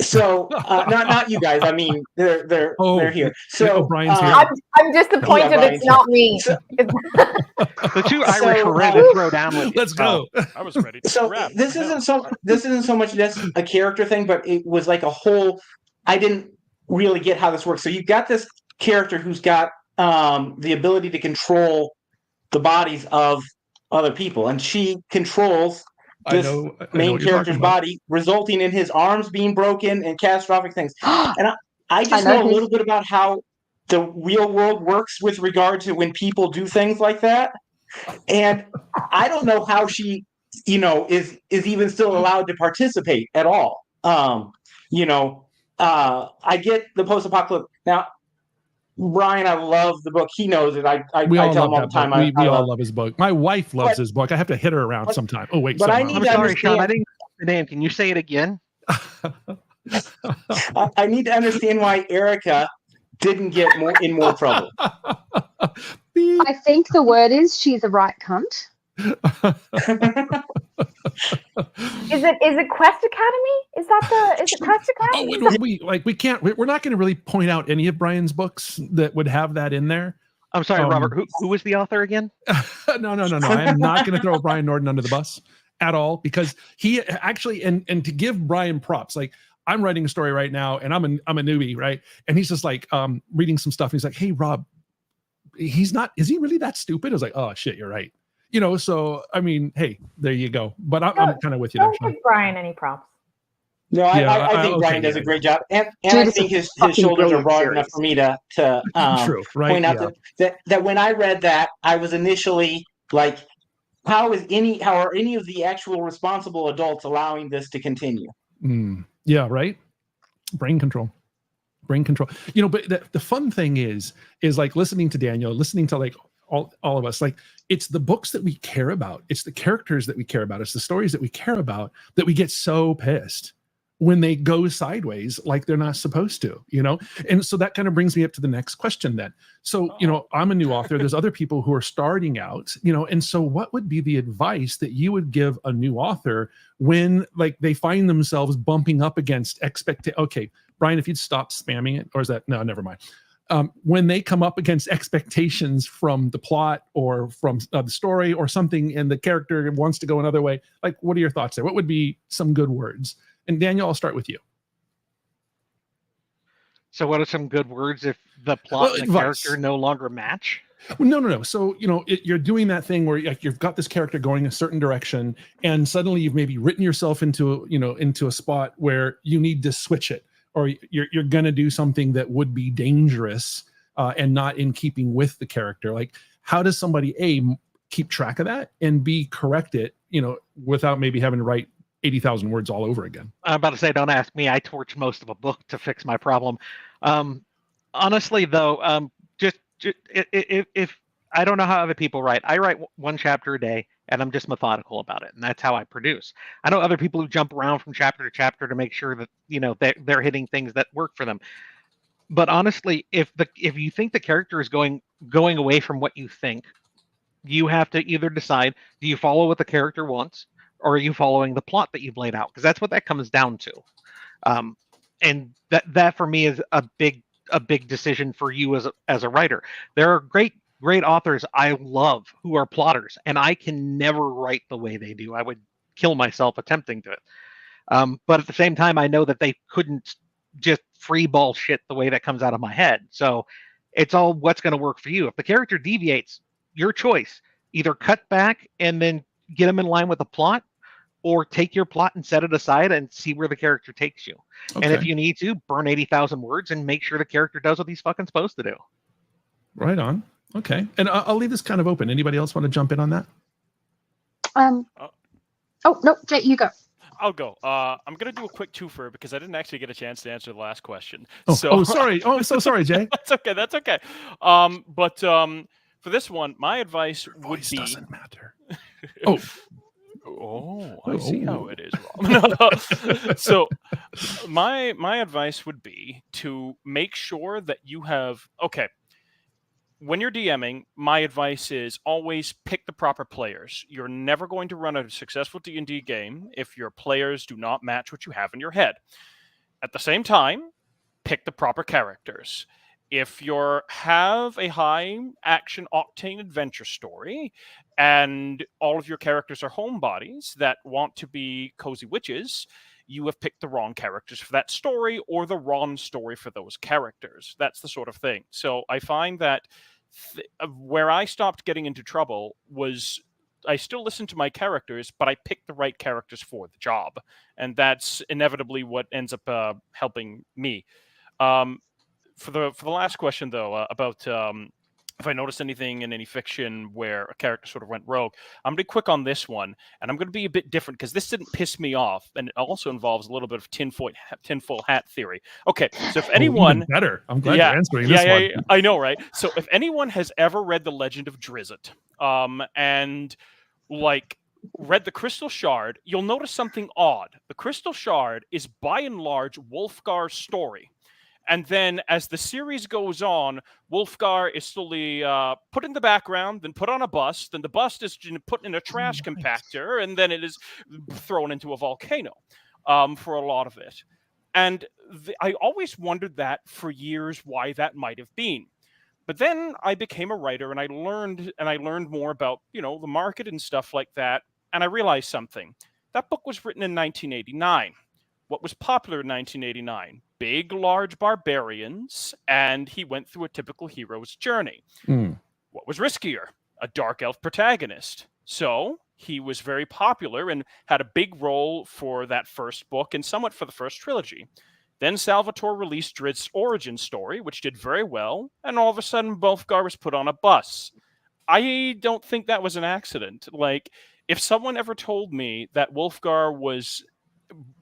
So not you guys. I mean, they're here. So Brian's here. I'm disappointed it's not me. The two Irish are ready to throw down with. Let's go. I was ready to So scrap. this isn't so much just a character thing, but it was like a whole. I didn't really get how this works. So you've got this character who's got the ability to control the bodies of other people, and she controls this main character's body, resulting in his arms being broken and catastrophic things. And I just know a little bit about how the real world works with regard to when people do things like that. And I don't know how she, is even still allowed to participate at all. I get the post-apocalypse. Now, Brian, I love the book. He knows it. I tell him all the time. We all love his book. My wife loves his book. I have to hit her around sometime. Oh, wait. But I'm sorry, Sean. I didn't get the name. Can you say it again? I need to understand why Erica didn't get more trouble. I think the word is she's a right cunt. Is it Quest Academy? Is it Quest Academy? We're not going to really point out any of Brian's books that would have that in there. I'm sorry, Robert. Who was the author again? No. I am not going to throw Brian Norton under the bus at all, because he actually, and to give Brian props, like, I'm writing a story right now and I'm a newbie, right? And he's just like reading some stuff and he's like, hey, Rob, is he really that stupid? I was like, oh shit, you're right. So I mean, hey, there you go. But I'm kind of with you. Don't give Brian any props. No, I think Brian does a great job, and I think his shoulders are broad enough for me to True, right? point out that when I read that, I was initially like, how are any of the actual responsible adults allowing this to continue? Yeah, right. Brain control. But the fun thing is like listening to Daniel, listening to like all of us, like, it's the books that we care about. It's the characters that we care about. It's the stories that we care about that we get so pissed when they go sideways, like they're not supposed to, And so that kind of brings me up to the next question then. So, I'm a new author. There's other people who are starting out, and so what would be the advice that you would give a new author when like they find themselves bumping up against Okay, Brian, if you'd stop spamming it, or is that, no, never mind. When they come up against expectations from the plot or from the story or something, and the character wants to go another way, like, what are your thoughts there? What would be some good words? And Daniel, I'll start with you. So what are some good words if the plot and the character no longer match? Well, no. So, you're doing that thing where like you've got this character going a certain direction, and suddenly you've maybe written yourself into a spot where you need to switch it, or you're going to do something that would be dangerous and not in keeping with the character. Like, how does somebody keep track of that, and B, correct it, without maybe having to write 80,000 words all over again? I'm about to say, don't ask me. I torch most of a book to fix my problem. Honestly, though, just if I don't know how other people write, I write one chapter a day, and I'm just methodical about it, and that's how I produce. I know other people who jump around from chapter to chapter to make sure that they're hitting things that work for them. But honestly, if you think the character is going away from what you think, you have to either decide: do you follow what the character wants, or are you following the plot that you've laid out? Because that's what that comes down to. Um, and that for me is a big decision for you as a writer. There are great authors I love who are plotters, and I can never write the way they do. I would kill myself attempting to. But at the same time, I know that they couldn't just free ball shit the way that comes out of my head. So it's all what's going to work for you. If the character deviates, your choice. Either cut back and then get them in line with the plot, or take your plot and set it aside and see where the character takes you. Okay. And if you need to, burn 80,000 words and make sure the character does what he's fucking supposed to do. Right on. Okay. And I'll leave this kind of open. Anybody else want to jump in on that? Oh, no, Jay, you go. I'll go. I'm going to do a quick twofer because I didn't actually get a chance to answer the last question. Sorry. Oh, I'm so sorry, Jay. That's okay. But for this one, my advice Your would voice be... doesn't matter. I see how it is, Rob. So my advice would be to make sure that you have... Okay, when you're DMing, my advice is always pick the proper players. You're never going to run a successful D&D game if your players do not match what you have in your head. At the same time, pick the proper characters. If you have a high action octane adventure story and all of your characters are homebodies that want to be cozy witches, you have picked the wrong characters for that story or the wrong story for those characters. That's the sort of thing. So I find that where I stopped getting into trouble was I still listen to my characters, but I pick the right characters for the job. And that's inevitably what ends up helping me. For the last question, though, about if I noticed anything in any fiction where a character sort of went rogue, I'm going to be quick on this one, and I'm going to be a bit different because this didn't piss me off, and it also involves a little bit of tinfoil hat theory. Okay, so if anyone... even better. I'm glad you're answering this one. Yeah, I know, right? So if anyone has ever read The Legend of Drizzt, and read The Crystal Shard, you'll notice something odd. The Crystal Shard is by and large Wulfgar's story. And then as the series goes on, Wulfgar is slowly put in the background, then put on a bus, then the bus is put in a trash compactor, and then it is thrown into a volcano for a lot of it. And I always wondered that for years why that might have been. But then I became a writer, and I learned more about, the market and stuff like that, and I realized something. That book was written in 1989. What was popular in 1989? Big, large barbarians, and he went through a typical hero's journey. What was riskier? A dark elf protagonist. So he was very popular and had a big role for that first book and somewhat for the first trilogy. Then Salvatore released Drizzt's origin story, which did very well, and all of a sudden Wulfgar was put on a bus. I don't think that was an accident. If someone ever told me that Wulfgar was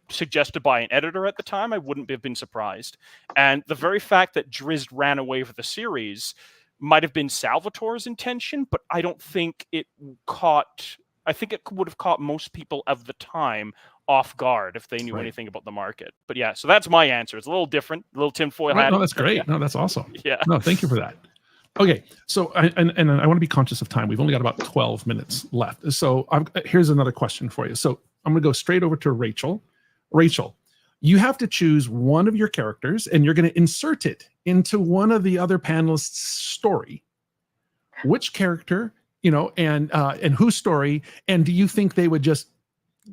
suggested by an editor at the time, I wouldn't have been surprised. And the very fact that Drizzt ran away with the series might have been Salvatore's intention, but I don't think it caught... I think it would have caught most people of the time off guard if they knew anything about the market. But yeah, so that's my answer. It's a little different, a little tinfoil hat. No, that's great. Yeah. No, that's awesome. Yeah. No, thank you for that. Okay, so I want to be conscious of time. We've only got about 12 minutes left. So here's another question for you. So I'm going to go straight over to Rachel. Rachel, you have to choose one of your characters, and you're going to insert it into one of the other panelists' story. Which character, and whose story, and do you think they would just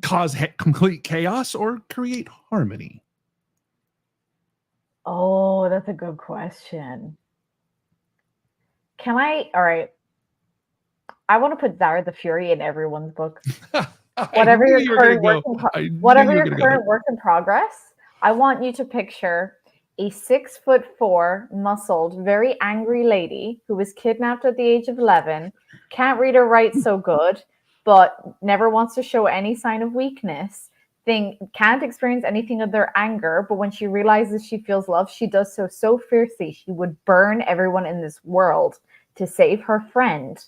cause complete chaos or create harmony? Oh, that's a good question. All right. I want to put Zara the Fury in everyone's book. Whatever your current work in progress, I want you to picture a 6'4", muscled, very angry lady who was kidnapped at the age of 11, can't read or write so good, but never wants to show any sign of weakness. can't experience anything of their anger, but when she realizes she feels love, she does so fiercely. She would burn everyone in this world to save her friend,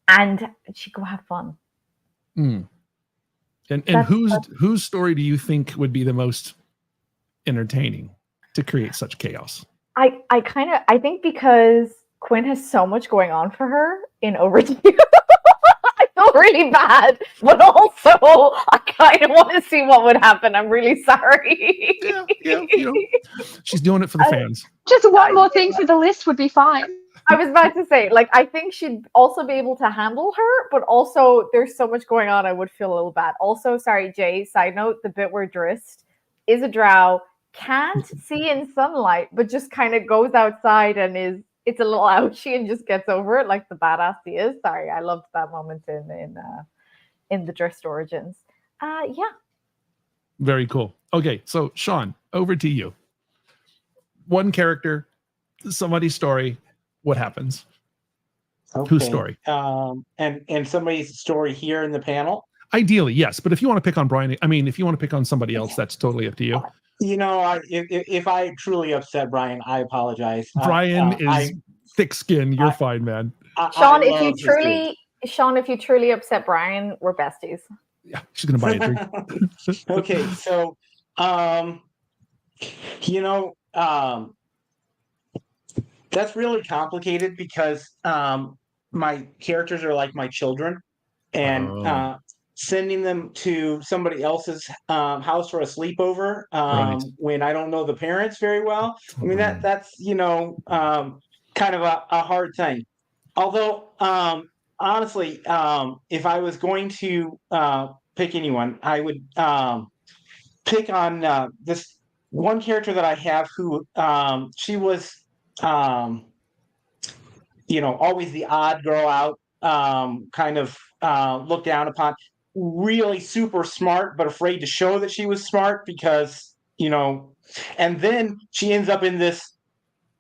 and she go have fun. And whose story do you think would be the most entertaining to create such chaos? I think because Quinn has so much going on for her in Overdue. I feel really bad, but also I kind of want to see what would happen. I'm really sorry. Yeah, she's doing it for the fans. Just one more thing for the list would be fine. I was about to say, like, I think she'd also be able to handle her, but also there's so much going on, I would feel a little bad. Also, sorry, Jay, side note, the bit where Drist is a drow, can't see in sunlight, but just kind of goes outside and it's a little ouchy and just gets over it like the badass he is. Sorry, I loved that moment in the Drist origins. Yeah. Very cool. Okay, so Sean, over to you. One character, somebody's story. What happens? Okay. Whose story? And somebody's story here in the panel. Ideally, yes. But if you want to pick on Brian, if you want to pick on somebody else, that's totally up to you. If I truly upset Brian, I apologize. Brian is thick-skinned. You're fine, man. Sean, if you truly upset Brian, we're besties. Yeah, she's gonna buy a drink. Okay, so that's really complicated because my characters are like my children, and sending them to somebody else's house for a sleepover when I don't know the parents very well. I mean, that's kind of a hard thing. Although honestly, if I was going to pick anyone, I would pick on this one character that I have who she was always the odd girl out, kind of looked down upon, really super smart, but afraid to show that she was smart because, and then she ends up in this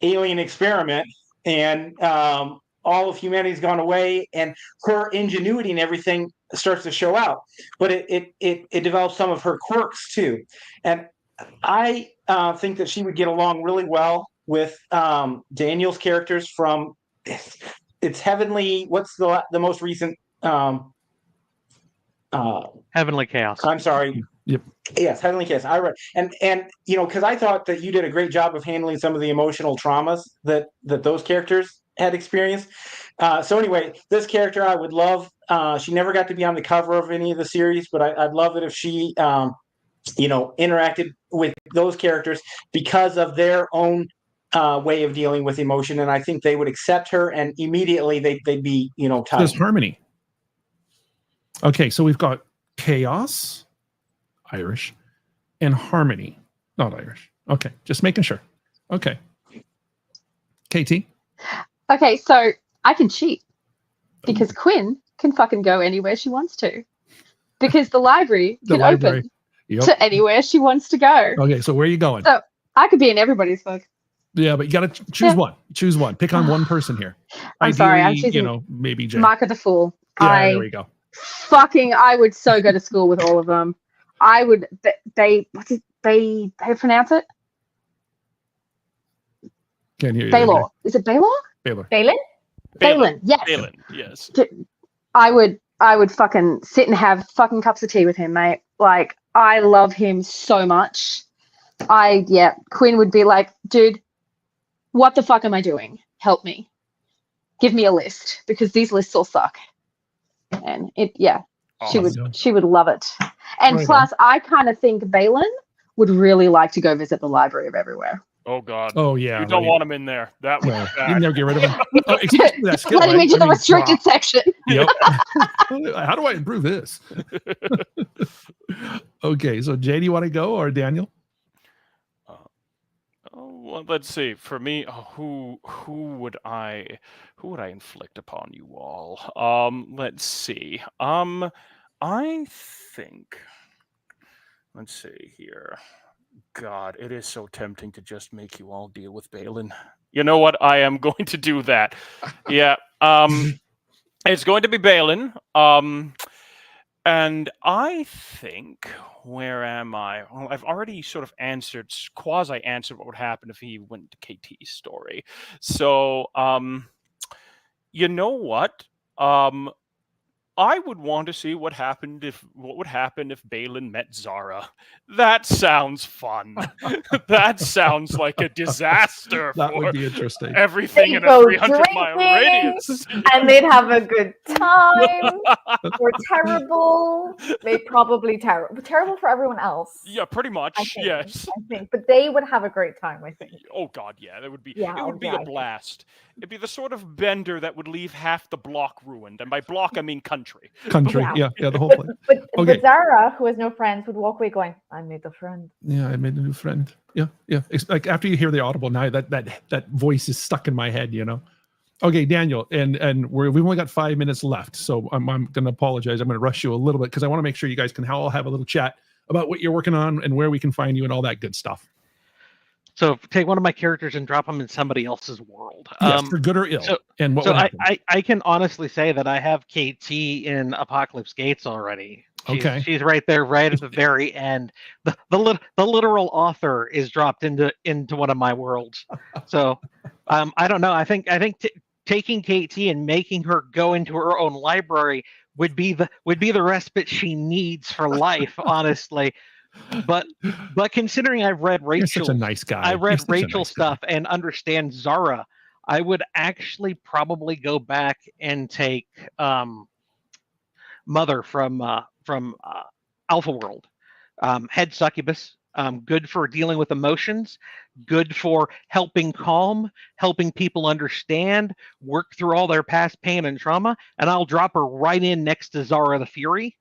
alien experiment and all of humanity's gone away and her ingenuity and everything starts to show out, but it develops some of her quirks too. And I think that she would get along really well with Daniel's characters from it's Heavenly. What's the most recent? Heavenly Chaos. I'm sorry. Yep. Yes, Heavenly Chaos. I read and because I thought that you did a great job of handling some of the emotional traumas that those characters had experienced. So anyway, this character I would love. She never got to be on the cover of any of the series, but I'd love it if she interacted with those characters because of their own way of dealing with emotion, and I think they would accept her, and immediately they'd be tight. There's harmony. Okay, so we've got chaos, Irish, and harmony, not Irish. Okay, just making sure. Okay, KT. Okay, so I can cheat because Quinn can fucking go anywhere she wants to, because the library can open to anywhere she wants to go. Okay, so where are you going? So I could be in everybody's book. Yeah, but you got to choose one. Choose one. Pick on one person here. I'm sorry, I'm choosing maybe Jay. Mark of the Fool. Yeah, there we go. I would so go to school with all of them. I would. They pronounce it? Can't hear you. Baylor. Is it Baylor? Baylor. Balin. Yes. Balin, yes. I would fucking sit and have fucking cups of tea with him, mate. Like, I love him so much. Quinn would be like, dude, what the fuck am I doing? Help me. Give me a list because these lists all suck. And she would love it. And plus, I kind of think Balin would really like to go visit the Library of Everywhere. Oh God. Oh yeah. You don't want him in there. That would you never get rid of him. Oh, that skill, let him into the restricted section. Yep. How do I improve this? Okay, so Jay, do you want to go or Daniel? Well, let's see. For me, who would I inflict upon you all? Let's see. I think. Let's see here. God, it is so tempting to just make you all deal with Balin. You know what? I am going to do that. Yeah. It's going to be Balin. And I think, where am I? Well, I've already sort of quasi-answered what would happen if he went to KT's story. So, you know what? I would want to see what would happen if Balin met Zara. That sounds fun. That sounds like a disaster That for would be interesting. everything in They'd a go 300-mile radius. and they'd have a good time. Or terrible. They probably terrible for everyone else. Yeah, pretty much. Yes. I think, but they would have a great time. I think. Oh God, yeah, that would be. Yeah, it would be a blast. It'd be the sort of bender that would leave half the block ruined, and by block I mean country. Country, Yeah. yeah, the whole place. But Zara, who has no friends, would walk away going, "I made a friend." Yeah, I made a new friend. Yeah. It's like after you hear the audible now, that voice is stuck in my head. Okay, Daniel, and we've only got 5 minutes left, so I'm going to apologize. I'm going to rush you a little bit because I want to make sure you guys can all have a little chat about what you're working on and where we can find you and all that good stuff. So take one of my characters and drop them in somebody else's world. Yes, for good or ill. And what so would happen? I can honestly say that I have KT in Apocalypse Gates already. She's right there, right at the very end. The literal author is dropped into one of my worlds. So I don't know. I think taking KT and making her go into her own library would be the respite she needs for life, honestly. But considering I've read Rachel, You're such a nice guy. I read Rachel stuff and understand Zara, I would actually probably go back and take Mother from Alpha World, head succubus. Good for dealing with emotions, good for helping helping people understand, work through all their past pain and trauma, and I'll drop her right in next to Zara the Fury.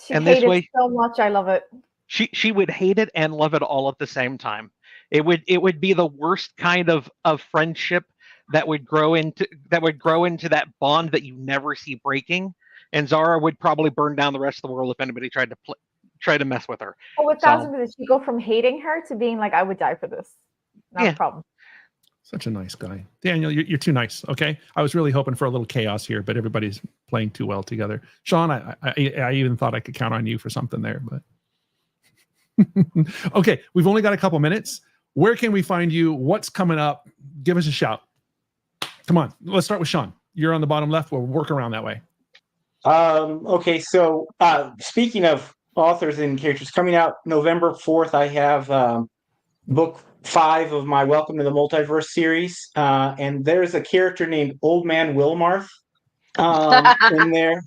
She hated it so much. I love it. She would hate it and love it all at the same time. It would be the worst kind of friendship that would grow into that bond that you never see breaking. And Zara would probably burn down the rest of the world if anybody tried to mess with her. Oh, 1,000%. She go from hating her to being like, I would die for this. Not a problem. Such a nice guy. Daniel, you're too nice, okay? I was really hoping for a little chaos here, but everybody's playing too well together. Sean, I even thought I could count on you for something there, but... Okay, we've only got a couple minutes. Where can we find you? What's coming up? Give us a shout. Come on, let's start with Sean. You're on the bottom left. We'll work around that way. Okay, so speaking of authors and characters, coming out November 4th, I have book 5 of my Welcome to the Multiverse series, and there's a character named Old Man Wilmarth in there,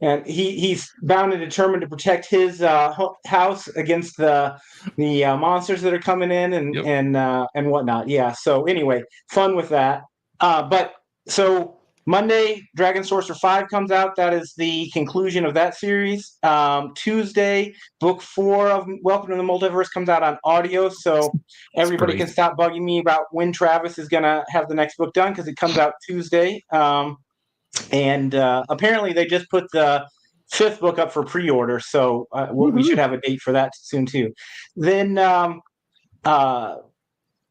and he's bound and determined to protect his house against the monsters that are coming in and whatnot. Yeah. So anyway, fun with that. But so Monday, Dragon Sorcerer 5 comes out. That is the conclusion of that series. Tuesday, book 4 of Welcome to the Multiverse comes out on audio, so everybody can stop bugging me about when Travis is going to have the next book done, because it comes out Tuesday. And apparently they just put the 5th book up for pre-order, so we should have a date for that soon too. Then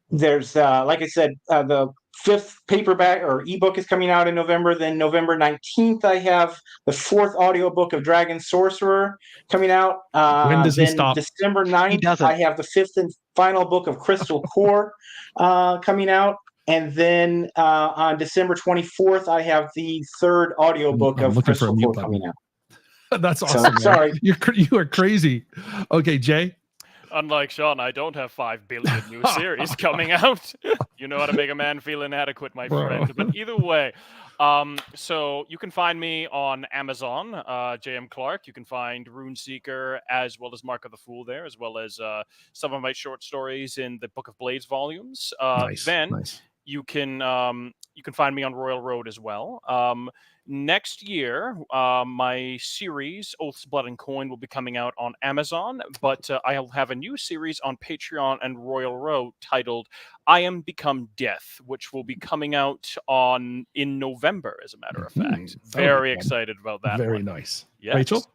there's, like I said, the 5th paperback or ebook is coming out in November. Then November 19th, I have the 4th audiobook of Dragon Sorcerer coming out. When does he stop? December 9th, I have the 5th and final book of Crystal Core coming out. And then on December 24th, I have the 3rd audiobook of Crystal Core coming out. That's awesome. So, sorry. You are crazy. Okay, Jay? Unlike Sean, I don't have 5 billion new series coming out. You know how to make a man feel inadequate, my friend. But either way, so you can find me on Amazon, J.M. Clark. You can find Runeseeker as well as Mark of the Fool there, as well as some of my short stories in the Book of Blades volumes. Nice. You can find me on Royal Road as well. Next year, my series Oaths, Blood, and Coin will be coming out on Amazon, but I'll have a new series on Patreon and Royal Road titled "I Am Become Death," which will be coming out in November. As a matter of fact, very excited about that. Very nice. Yes. Rachel,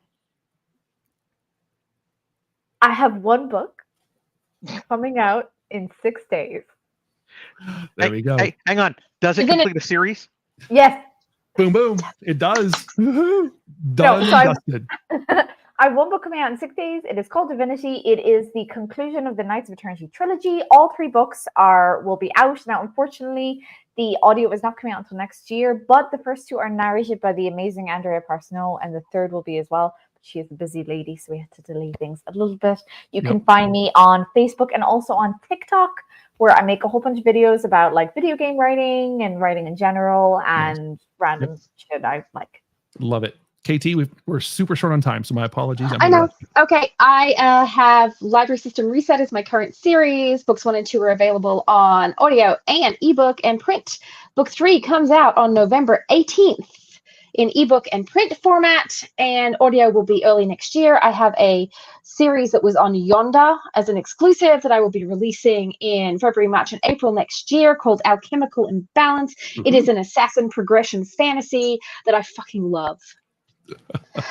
I have one book coming out in 6 days. There we go. Hey, hang on. Does it complete a series? Yes. Boom, boom. It does. Woohoo. Done so and dusted. I have one book coming out in 6 days. It is called Divinity. It is the conclusion of the Knights of Eternity trilogy. All 3 books will be out. Now, unfortunately, the audio is not coming out until next year, but the first 2 are narrated by the amazing Andrea Parsoneau, and the 3rd will be as well. She is a busy lady, so we had to delay things a little bit. You can find me on Facebook and also on TikTok, where I make a whole bunch of videos about like video game writing and writing in general and random shit I like. Love it. KT, we're super short on time, so my apologies. I know. Okay, I have Library System Reset is my current series. Books 1 and 2 are available on audio and ebook and print. Book 3 comes out on November 18th in ebook and print format, and audio will be early next year. I have a series that was on Yonda as an exclusive that I will be releasing in February, March, and April next year called Alchemical Imbalance. It is an assassin progression fantasy that I fucking love.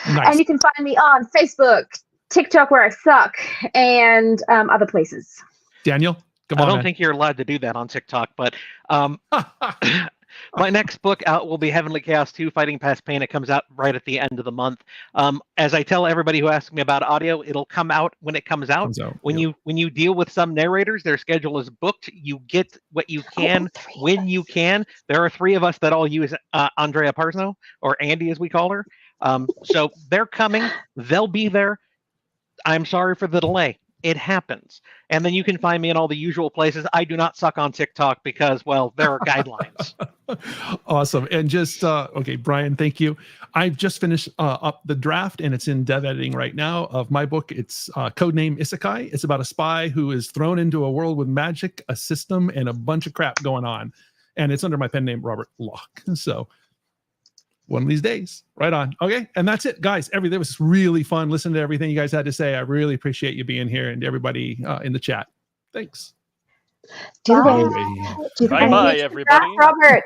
Nice. And you can find me on Facebook, TikTok, where I suck, and other places. Daniel, come on. I don't man. think you're allowed to do that on TikTok, but my next book out will be Heavenly Chaos 2, Fighting Past Pain. It comes out right at the end of the month. As I tell everybody who asks me about audio, it'll come out when it comes out. When you deal with some narrators, their schedule is booked. You get what you can when you can. There are 3 of us that all use Andrea Parsoneau, or Andy as we call her. So they're coming. They'll be there. I'm sorry for the delay. It happens. And then you can find me in all the usual places. I do not suck on TikTok because, well, there are guidelines. Awesome. And just, okay, Brian, thank you. I've just finished up the draft, and it's in dev editing right now of my book. It's codename Isekai. It's about a spy who is thrown into a world with magic, a system, and a bunch of crap going on. And it's under my pen name, Robert Locke. So one of these days, right on. Okay, and that's it, guys. That was really fun listening to everything you guys had to say. I really appreciate you being here, and everybody in the chat. Thanks. Do the Bye-bye, everybody. Robert.